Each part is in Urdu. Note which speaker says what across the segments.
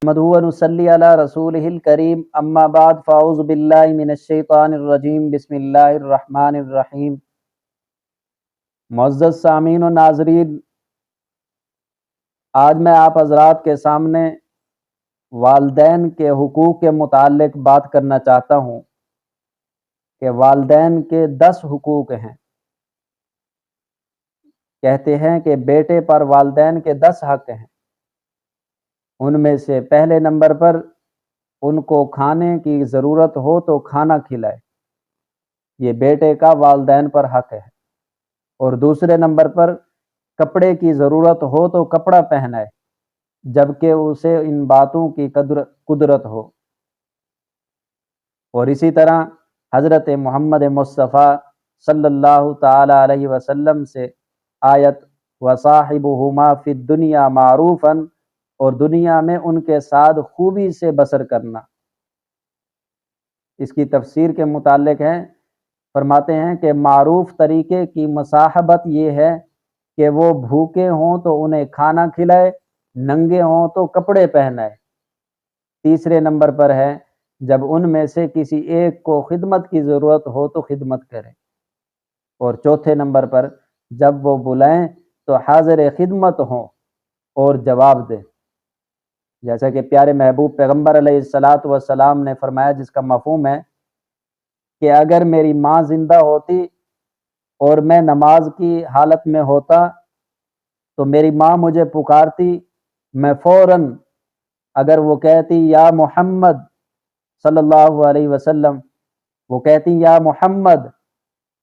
Speaker 1: نحمدہ و نصلی علی رسولہ الکریم، اما بعد فاعوذ باللہ من الشیطان الرجیم، بسم اللہ الرحمن الرحیم۔ معزز سامعین و ناظرین، آج میں آپ حضرات کے سامنے والدین کے حقوق کے متعلق بات کرنا چاہتا ہوں کہ والدین کے 10 حقوق ہیں۔ کہتے ہیں کہ بیٹے پر والدین کے 10 حق ہیں۔ ان میں سے پہلے نمبر پر ان کو کھانے کی ضرورت ہو تو کھانا کھلائے، یہ بیٹے کا والدین پر حق ہے۔ اور دوسرے نمبر پر کپڑے کی ضرورت ہو تو کپڑا پہنائے، جبکہ اسے ان باتوں کی قدرت ہو۔ اور اسی طرح حضرت محمد مصطفیٰ صلی اللہ تعالی علیہ وسلم سے آیت وصاحبہما فی الدنیا معروفا، اور دنیا میں ان کے ساتھ خوبی سے بسر کرنا، اس کی تفسیر کے متعلق ہے، فرماتے ہیں کہ معروف طریقے کی مصاحبت یہ ہے کہ وہ بھوکے ہوں تو انہیں کھانا کھلائے، ننگے ہوں تو کپڑے پہنائے۔ تیسرے نمبر پر ہے جب ان میں سے کسی ایک کو خدمت کی ضرورت ہو تو خدمت کرے۔ اور چوتھے نمبر پر جب وہ بلائیں تو حاضر خدمت ہوں اور جواب دیں، جیسا کہ پیارے محبوب پیغمبر علیہ الصلاۃ والسلام نے فرمایا، جس کا مفہوم ہے کہ اگر میری ماں زندہ ہوتی اور میں نماز کی حالت میں ہوتا تو میری ماں مجھے پکارتی، میں فوراً اگر وہ کہتی یا محمد صلی اللہ علیہ وسلم، وہ کہتی یا محمد،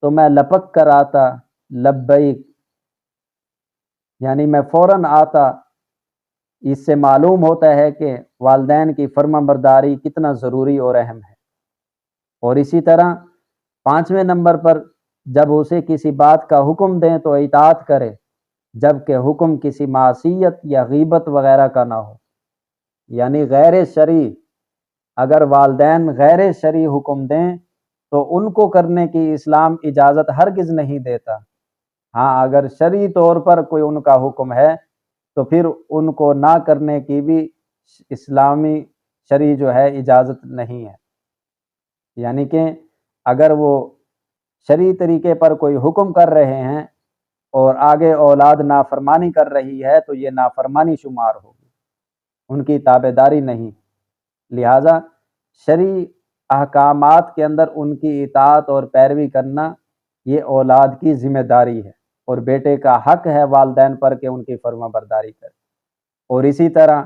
Speaker 1: تو میں لپک کر آتا لبیک، یعنی میں فوراً آتا۔ اس سے معلوم ہوتا ہے کہ والدین کی فرما برداری کتنا ضروری اور اہم ہے۔ اور اسی طرح 5ویں نمبر پر جب اسے کسی بات کا حکم دیں تو اطاعت کرے، جبکہ حکم کسی معصیت یا غیبت وغیرہ کا نہ ہو، یعنی غیر شرعی اگر والدین غیر شرعی حکم دیں تو ان کو کرنے کی اسلام اجازت ہرگز نہیں دیتا۔ ہاں، اگر شرعی طور پر کوئی ان کا حکم ہے تو پھر ان کو نہ کرنے کی بھی اسلامی شرعی جو ہے اجازت نہیں ہے۔ یعنی کہ اگر وہ شرعی طریقے پر کوئی حکم کر رہے ہیں اور آگے اولاد نافرمانی کر رہی ہے تو یہ نافرمانی شمار ہوگی، ان کی تابع داری نہیں۔ لہٰذا شرعی احکامات کے اندر ان کی اطاعت اور پیروی کرنا یہ اولاد کی ذمہ داری ہے، اور بیٹے کا حق ہے والدین پر کہ ان کی فرما برداری کرے۔ اور اسی طرح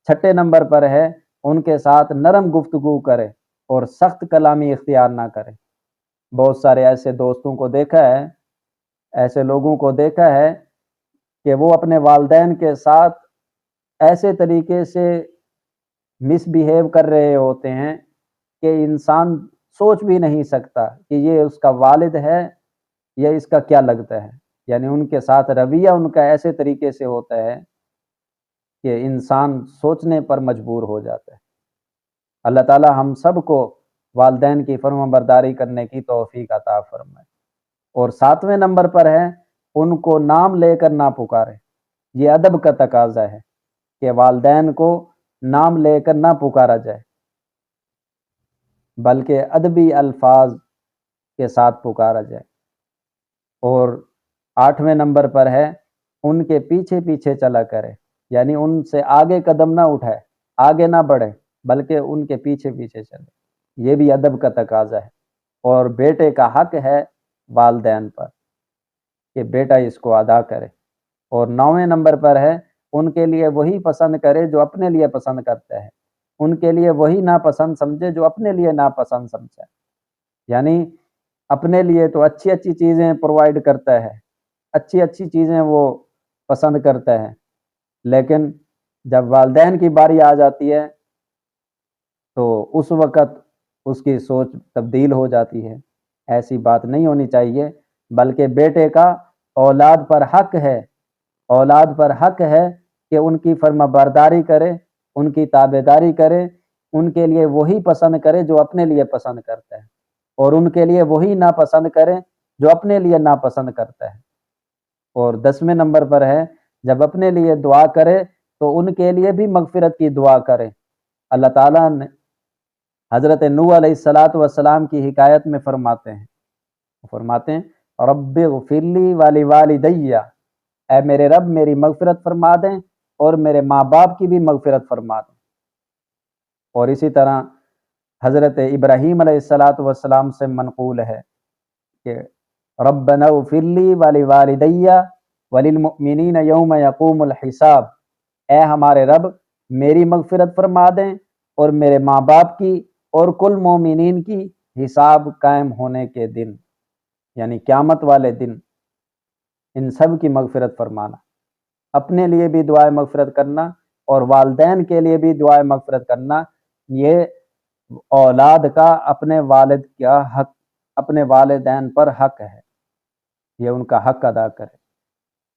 Speaker 1: 6 نمبر پر ہے ان کے ساتھ نرم گفتگو کرے اور سخت کلامی اختیار نہ کرے۔ بہت سارے ایسے دوستوں کو دیکھا ہے، ایسے لوگوں کو دیکھا ہے کہ وہ اپنے والدین کے ساتھ ایسے طریقے سے مس بیہیو کر رہے ہوتے ہیں کہ انسان سوچ بھی نہیں سکتا کہ یہ اس کا والد ہے یا اس کا کیا لگتا ہے۔ یعنی ان کے ساتھ رویہ ان کا ایسے طریقے سے ہوتا ہے کہ انسان سوچنے پر مجبور ہو جاتا ہے۔ اللہ تعالی ہم سب کو والدین کی فرما برداری کرنے کی توفیق عطا فرمائے۔ اور 7ویں نمبر پر ہے ان کو نام لے کر نہ پکارے، یہ ادب کا تقاضا ہے کہ والدین کو نام لے کر نہ پکارا جائے، بلکہ ادبی الفاظ کے ساتھ پکارا جائے۔ اور 8ویں نمبر پر ہے ان کے پیچھے پیچھے چلا کرے، یعنی ان سے آگے قدم نہ اٹھائے، آگے نہ بڑھے، بلکہ ان کے پیچھے پیچھے چلے، یہ بھی ادب کا تقاضا ہے۔ اور بیٹے کا حق ہے والدین پر کہ بیٹا اس کو ادا کرے۔ اور 9ویں نمبر پر ہے ان کے لیے وہی پسند کرے جو اپنے لیے پسند کرتا ہے، ان کے لیے وہی ناپسند سمجھے جو اپنے لیے ناپسند سمجھے۔ یعنی اپنے لیے تو اچھی اچھی چیزیں پرووائڈ کرتا ہے، اچھی اچھی چیزیں وہ پسند کرتا ہے، لیکن جب والدین کی باری آ جاتی ہے تو اس وقت اس کی سوچ تبدیل ہو جاتی ہے۔ ایسی بات نہیں ہونی چاہیے، بلکہ بیٹے کا اولاد پر حق ہے، اولاد پر حق ہے کہ ان کی فرما برداری کرے، ان کی تابع داری کرے، ان کے لیے وہی پسند کرے جو اپنے لیے پسند کرتا ہے، اور ان کے لیے وہی ناپسند کرے جو اپنے لیے ناپسند کرتا ہے۔ اور 10ویں نمبر پر ہے جب اپنے لیے دعا کرے تو ان کے لیے بھی مغفرت کی دعا کریں۔ اللہ تعالیٰ نے حضرت نوح علیہ السلام کی حکایت میں فرماتے ہیں رب اغفر لی ولوالدی، اے میرے رب میری مغفرت فرما دیں اور میرے ماں باپ کی بھی مغفرت فرما دیں۔ اور اسی طرح حضرت ابراہیم علیہ السلام سے منقول ہے کہ ربنا اغفر لی ولوالدی وللمؤمنین یوم یقوم الحساب، اے ہمارے رب میری مغفرت فرما دیں اور میرے ماں باپ کی اور کل مومنین کی حساب قائم ہونے کے دن، یعنی قیامت والے دن ان سب کی مغفرت فرمانا، اپنے لیے بھی دعائے مغفرت کرنا اور والدین کے لیے بھی دعائے مغفرت کرنا۔ یہ اولاد کا اپنے والد کا حق، اپنے والدین پر حق ہے، یہ ان کا حق ادا کرے۔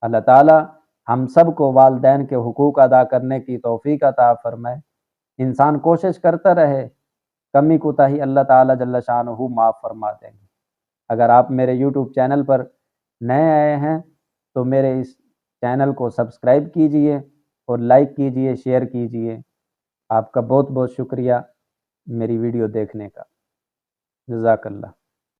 Speaker 1: اللہ تعالی ہم سب کو والدین کے حقوق ادا کرنے کی توفیق عطا فرمائے۔ انسان کوشش کرتا رہے، کمی کوتاہی اللہ تعالی جل شانہ معاف فرما دیں گے۔ اگر آپ میرے یوٹیوب چینل پر نئے آئے ہیں تو میرے اس چینل کو سبسکرائب کیجئے اور لائک کیجئے، شیئر کیجئے۔ آپ کا بہت بہت شکریہ میری ویڈیو دیکھنے کا، جزاک اللہ۔